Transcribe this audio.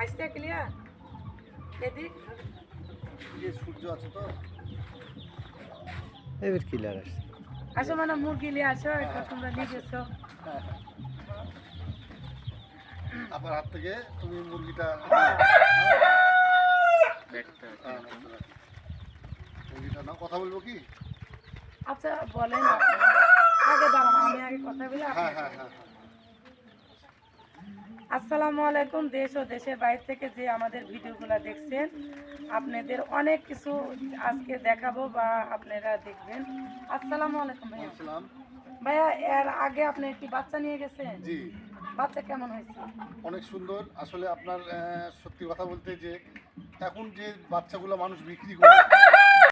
আসতে ক্লিয়ার এদিক সূর্য আছে তো এবার ক্লিয়ার আসছে। আসো মানে মুরগি নিয়ে আসো এটা তোমরা নিয়ে গেছো আপনার হাত থেকে তুমি মুরগিটা মুরগিটা নাও। কথা বলবো কি? আচ্ছা বলেন আগে দাঁড়ান আমি আগে কথা বলি হ্যাঁ হ্যাঁ হ্যাঁ আসসালামু আলাইকুম। দেশ ও দেশের বাইরে থেকে যে আমাদের ভিডিওগুলো দেখছেন আপনাদের অনেক কিছু আজকে দেখাবো বা আপনারা দেখবেন। আসসালামু আলাইকুম ভাইয়া। আসসালাম। ভাইয়া এর আগে আপনি কি বাচ্চা নিয়ে গেছেন? জি বাচ্চা কেমন হয়েছে? অনেক সুন্দর। আসলে আপনার সত্যি কথা বলতে যে এখন যে বাচ্চাগুলো মানুষ বিক্রি করে